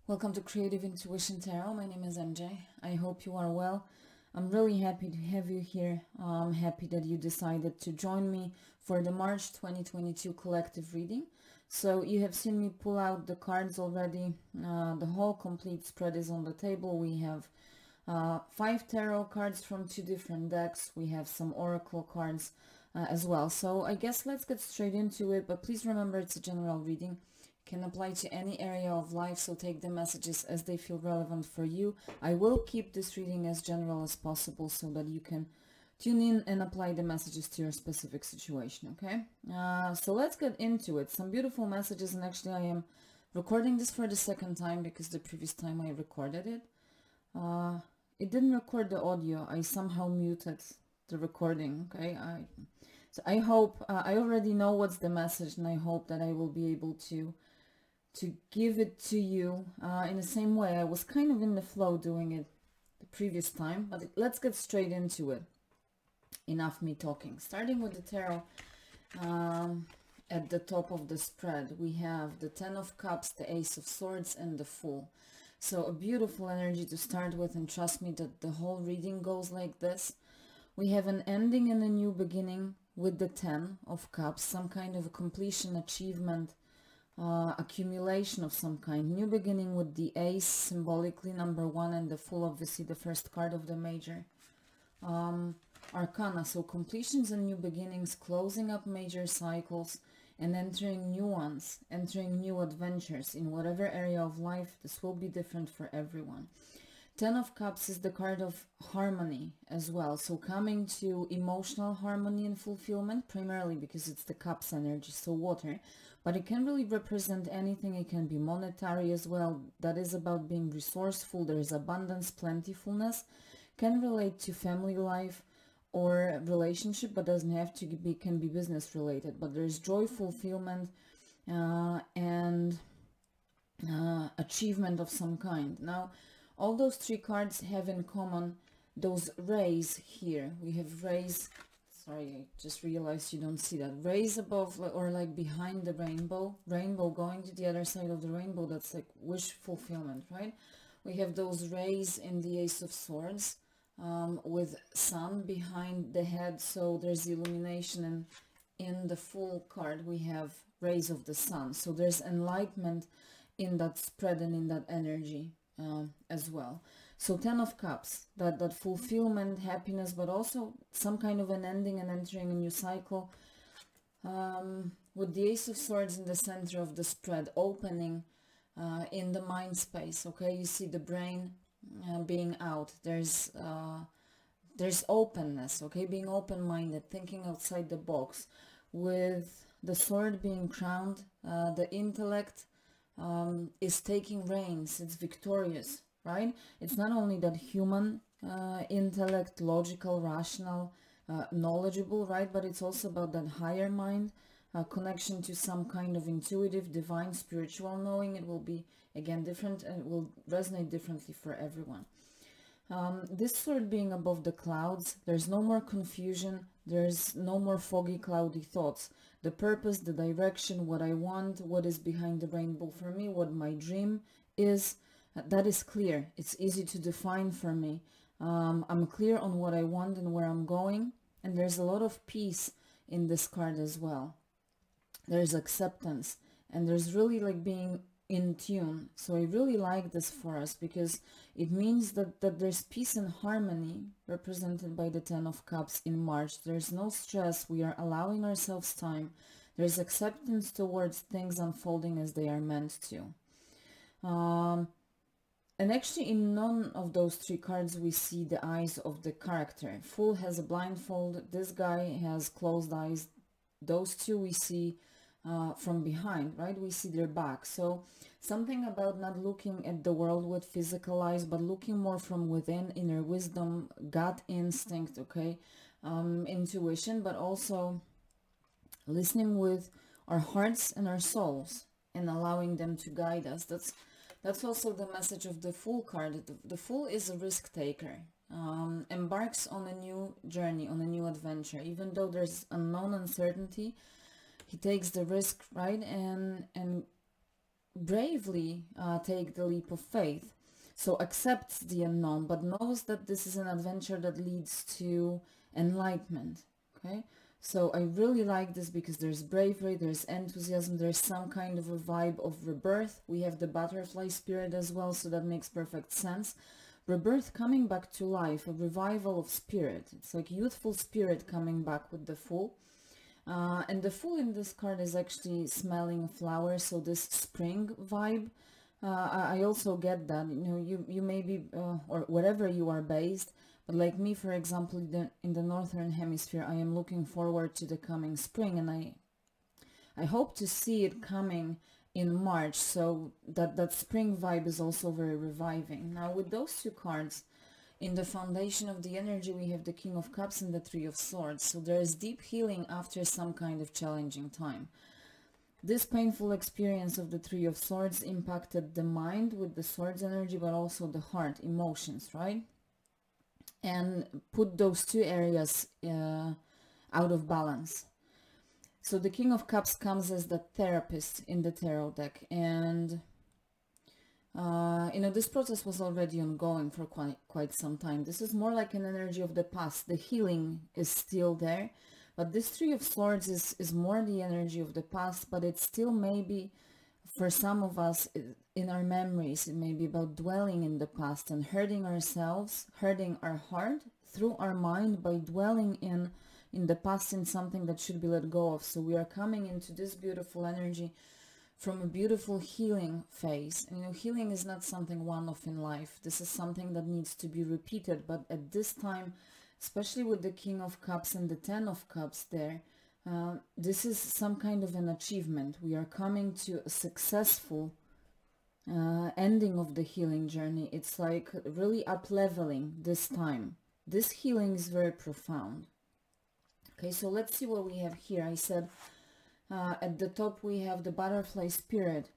Welcome to Creative Intuition Tarot. My name is MJ. I hope you are well. I'm really happy to have you here. I'm happy that you decided to join me for the March 2022 collective reading. So you have seen me pull out the cards already. The whole complete spread is on the table. We have 5 tarot cards from 2 different decks. We have some oracle cards as well. So I guess let's get straight into it, but please remember it's a general reading. Can apply to any area of life, so take the messages as they feel relevant for you. I will keep this reading as general as possible so that you can tune in and apply the messages to your specific situation, okay? So let's get into it. Some beautiful messages, and actually I am recording this for the second time because the previous time I recorded it, it didn't record the audio. I somehow muted the recording, okay? So I hope, I already know what's the message, and I hope that I will be able to give it to you in the same way. I was kind of in the flow doing it the previous time, but let's get straight into it. Enough me talking. Starting with the tarot, at the top of the spread, we have the 10 of Cups, the Ace of Swords, and the Fool. So a beautiful energy to start with, and trust me that the whole reading goes like this. We have an ending and a new beginning with the 10 of Cups, some kind of a completion, achievement, accumulation of some kind. New beginning with the Ace, symbolically number 1, and the Fool, obviously the first card of the major arcana. So completions and new beginnings, closing up major cycles and entering new ones, entering new adventures in whatever area of life. This will be different for everyone. 10 of Cups is the card of harmony as well. So coming to emotional harmony and fulfillment, primarily because it's the Cups energy, so water. But it can really represent anything. It can be monetary as well. That is about being resourceful. There is abundance, plentifulness. Can relate to family life or relationship, but doesn't have to be, can be business related. But there's joy, fulfillment, and achievement of some kind. Now, all those 3 cards have in common those rays here. We have rays, sorry, I just realized you don't see that. Rays above or like behind the rainbow. Rainbow going to the other side of the rainbow, that's like wish fulfillment, right? We have those rays in the Ace of Swords with sun behind the head, so there's illumination, and in the Fool card we have rays of the sun. So there's enlightenment in that spread and in that energy. As well. So 10 of Cups, that fulfillment, happiness, but also some kind of an ending and entering a new cycle. With the Ace of Swords in the center of the spread, opening in the mind space, okay? You see the brain being out. There's openness, okay? Being open-minded, thinking outside the box. With the sword being crowned, the intellect is taking reins. It's victorious, right? It's not only that human intellect, logical, rational, knowledgeable, right? But it's also about that higher mind, connection to some kind of intuitive, divine, spiritual knowing. It will be, again, different, and it will resonate differently for everyone. This sword being above the clouds, there's no more confusion, there's no more foggy, cloudy thoughts. The purpose, the direction, what I want, what is behind the rainbow for me, what my dream is, that is clear. It's easy to define for me. I'm clear on what I want and where I'm going, and there's a lot of peace in this card as well. There's acceptance, and there's really like being in tune. So I really like this for us because it means that there's peace and harmony represented by the 10 of Cups in March. There's no stress. We are allowing ourselves time. There's acceptance towards things unfolding as they are meant to. And actually in none of those 3 cards we see the eyes of the character. Fool has a blindfold. This guy has closed eyes. Those 2 we see from behind, right? We see their back. So something about not looking at the world with physical eyes, but looking more from within, inner wisdom, gut instinct, okay? Intuition, but also listening with our hearts and our souls and allowing them to guide us. That's also the message of the Fool card. The Fool is a risk taker. Embarks on a new journey, on a new adventure, even though there's unknown uncertainty. He takes the risk, right, and bravely take the leap of faith. So accepts the unknown, but knows that this is an adventure that leads to enlightenment. Okay, so I really like this because there's bravery, there's enthusiasm, there's some kind of a vibe of rebirth. We have the butterfly spirit as well, so that makes perfect sense. Rebirth, coming back to life, a revival of spirit. It's like youthful spirit coming back with the Fool. And the Fool in this card is actually smelling a flower, so this spring vibe. I also get that, you know, you may be, or wherever you are based, but like me, for example, in the Northern Hemisphere, I am looking forward to the coming spring, and I hope to see it coming in March, so that spring vibe is also very reviving. Now with those two cards, in the foundation of the energy, we have the King of Cups and the Three of Swords. So there is deep healing after some kind of challenging time. This painful experience of the Three of Swords impacted the mind with the Swords energy, but also the heart, emotions, right? And put those two areas out of balance. So the King of Cups comes as the therapist in the tarot deck, and you know, this process was already ongoing for quite some time. This is more like an energy of the past. The healing is still there, but this Three of Swords is more the energy of the past, but it's still maybe, for some of us, in our memories, it may be about dwelling in the past and hurting ourselves, hurting our heart through our mind by dwelling in the past, in something that should be let go of. So we are coming into this beautiful energy from a beautiful healing phase. And, you know, healing is not something one-off in life. This is something that needs to be repeated. But at this time, especially with the King of Cups and the Ten of Cups there, this is some kind of an achievement. We are coming to a successful ending of the healing journey. It's like really up-leveling this time. This healing is very profound. Okay, so let's see what we have here. I said at the top we have the butterfly spirit.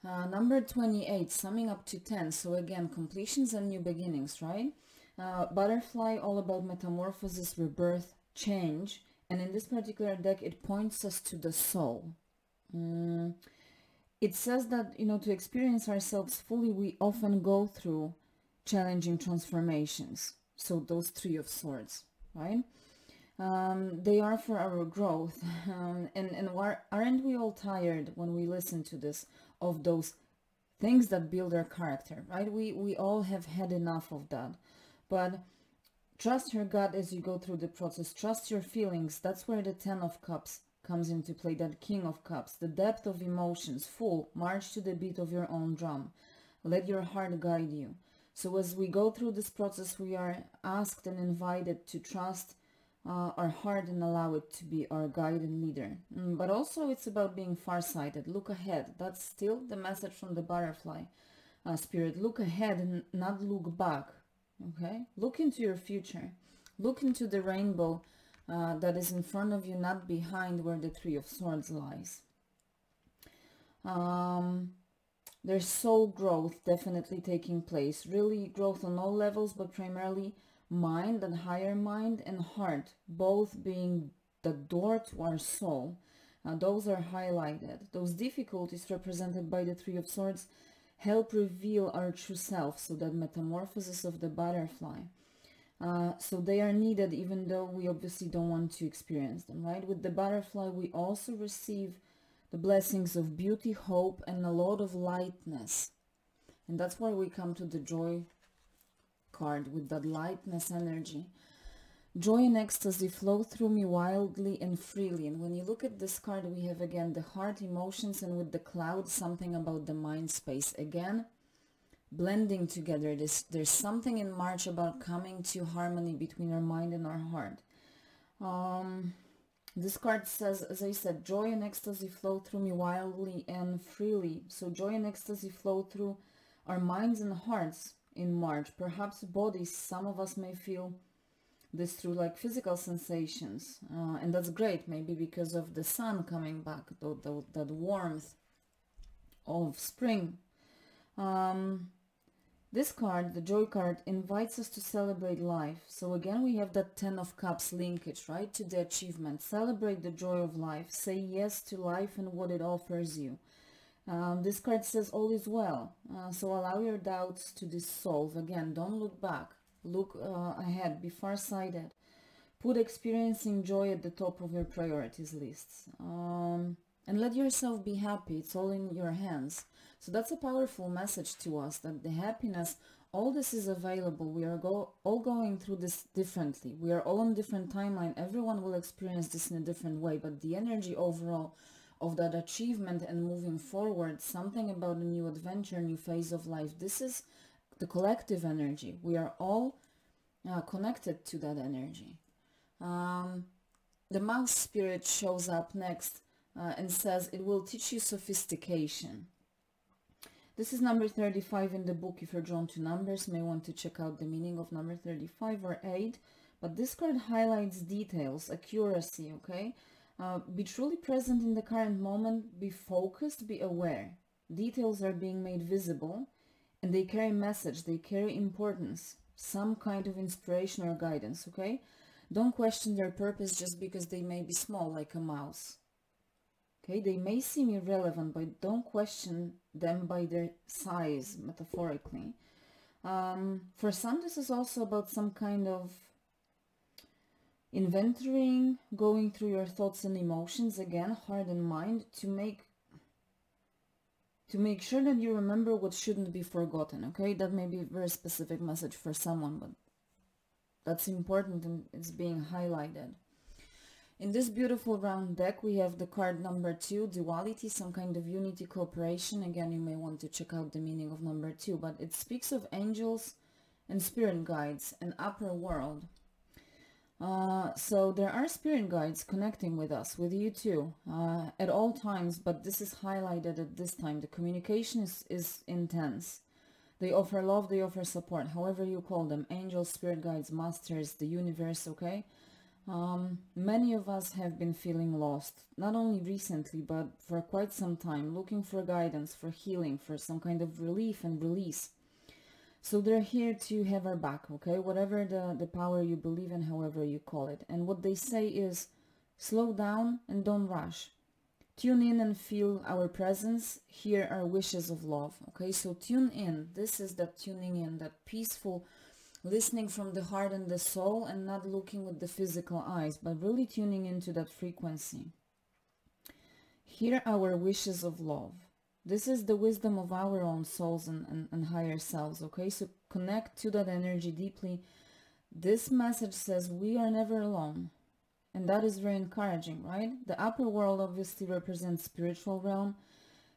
Number 28, summing up to 10. So again, completions and new beginnings, right? Butterfly, all about metamorphosis, rebirth, change. And in this particular deck, it points us to the soul. It says that, you know, to experience ourselves fully, we often go through challenging transformations. So those Three of Swords, right? They are for our growth. And aren't we all tired when we listen to this, of those things that build our character, right? We all have had enough of that. But trust your gut as you go through the process. Trust your feelings. That's where the Ten of Cups comes into play, that King of Cups. The depth of emotions, full. March to the beat of your own drum. Let your heart guide you. So as we go through this process, we are asked and invited to trust our heart and allow it to be our guide and leader. But also it's about being farsighted. Look ahead. That's still the message from the butterfly spirit. Look ahead and not look back. Okay? Look into your future. Look into the rainbow that is in front of you, not behind where the Three of Swords lies. There's soul growth definitely taking place. Really growth on all levels, but primarily mind and higher mind and heart, both being the door to our soul. Those are highlighted. Those difficulties represented by the Three of Swords help reveal our true self, so that metamorphosis of the butterfly. So they are needed, even though we obviously don't want to experience them, right? With the butterfly, we also receive the blessings of beauty, hope, and a lot of lightness. And that's why we come to the joy card with that lightness energy. Joy and ecstasy flow through me wildly and freely. And when you look at this card, we have again the heart, emotions, and with the cloud, something about the mind space. Again, blending together. There's something in March about coming to harmony between our mind and our heart. This card says, as I said, joy and ecstasy flow through me wildly and freely. So joy and ecstasy flow through our minds and hearts in March. Perhaps bodies, some of us may feel this through like physical sensations, and that's great, maybe because of the sun coming back, that warmth of spring. This card, the joy card, invites us to celebrate life. So again, we have that Ten of Cups linkage, right, to the achievement. Celebrate the joy of life. Say yes to life and what it offers you. This card says all is well. So allow your doubts to dissolve. Again, don't look back. Look ahead. Be far-sighted. Put experiencing joy at the top of your priorities lists. And let yourself be happy. It's all in your hands. So that's a powerful message to us, that the happiness, all this is available. We are all going through this differently. We are all on different timeline. Everyone will experience this in a different way. But the energy overall of that achievement and moving forward, something about a new adventure, new phase of life, this is the collective energy. We are all connected to that energy. The mouse spirit shows up next and says it will teach you sophistication. This is number 35 in the book. If you're drawn to numbers, may want to check out the meaning of number 35 or 8. But this card highlights details, accuracy, okay? Be truly present in the current moment, be focused, be aware. Details are being made visible and they carry message, they carry importance, some kind of inspiration or guidance, okay? Don't question their purpose just because they may be small, like a mouse. Okay, they may seem irrelevant, but don't question them by their size, metaphorically. For some, this is also about some kind of inventorying, going through your thoughts and emotions, again, heart and mind, to make sure that you remember what shouldn't be forgotten, okay? That may be a very specific message for someone, but that's important and it's being highlighted. In this beautiful round deck, we have the card number 2, duality, some kind of unity, cooperation. Again, you may want to check out the meaning of number 2, but it speaks of angels and spirit guides and upper world. So there are spirit guides connecting with us, with you too, at all times, but this is highlighted at this time. The communication is intense. They offer love, they offer support, however you call them, angels, spirit guides, masters, the universe, okay? Many of us have been feeling lost, not only recently, but for quite some time, looking for guidance, for healing, for some kind of relief and release. So they're here to have our back, okay? Whatever the power you believe in, however you call it. And what they say is, slow down and don't rush. Tune in and feel our presence, hear our wishes of love, okay? So tune in. This is that tuning in, that peaceful listening from the heart and the soul, and not looking with the physical eyes, but really tuning into that frequency. Hear our wishes of love. This is the wisdom of our own souls and higher selves, okay? So connect to that energy deeply. This message says we are never alone. And that is very encouraging, right? The upper world obviously represents spiritual realm.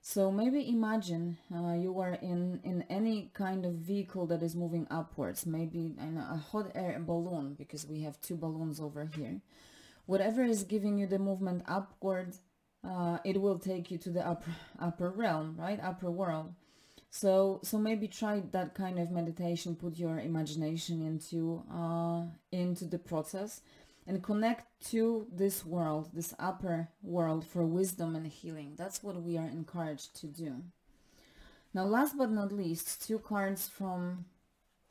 So maybe imagine you are in any kind of vehicle that is moving upwards, maybe a hot air balloon, because we have 2 balloons over here. Whatever is giving you the movement upward, it will take you to the upper realm, right? Upper world. So maybe try that kind of meditation, put your imagination into the process and connect to this world, this upper world, for wisdom and healing. That's what we are encouraged to do. Now, last but not least, 2 cards from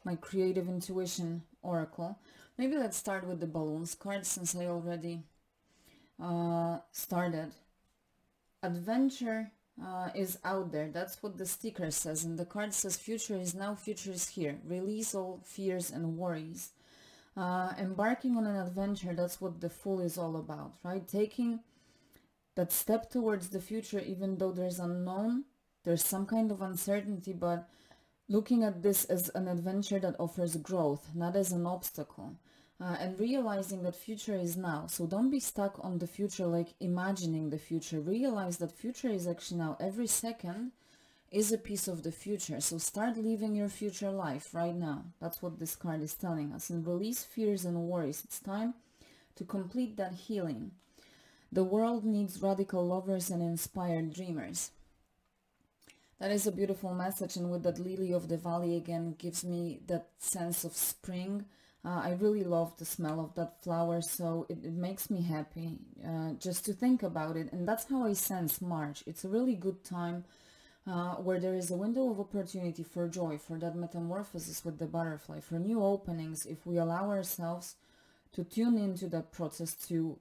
my Creative Intuition Oracle. Maybe let's start with the balloons card, since I already started. Adventure is out there. That's what the sticker says. And the card says future is now, future is here. Release all fears and worries. Embarking on an adventure, that's what the Fool is all about, right? Taking that step towards the future, even though there's unknown, there's some kind of uncertainty, but looking at this as an adventure that offers growth, not as an obstacle. And realizing that future is now. So don't be stuck on the future, like imagining the future. Realize that future is actually now. Every second is a piece of the future. So start living your future life right now. That's what this card is telling us. And release fears and worries. It's time to complete that healing. The world needs radical lovers and inspired dreamers. That is a beautiful message. And with that lily of the valley again, gives me that sense of spring. I really love the smell of that flower, so it makes me happy just to think about it. And that's how I sense March. It's a really good time where there is a window of opportunity for joy, for that metamorphosis with the butterfly, for new openings, if we allow ourselves to tune into that process, to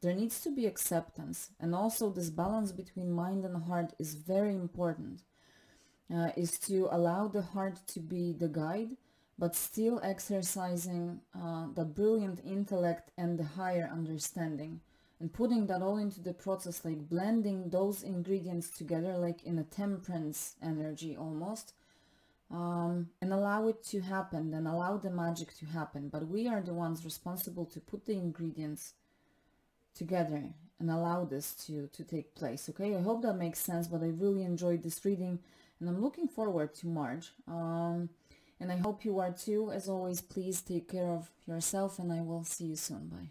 there needs to be acceptance, and also this balance between mind and heart is very important. Is to allow the heart to be the guide, but still exercising the brilliant intellect and the higher understanding, and putting that all into the process, like blending those ingredients together, like in a temperance energy almost, and allow it to happen, and allow the magic to happen. But we are the ones responsible to put the ingredients together and allow this to take place. Okay, I hope that makes sense, but I really enjoyed this reading, and I'm looking forward to March. And I hope you are too. As always, please take care of yourself, and I will see you soon. Bye.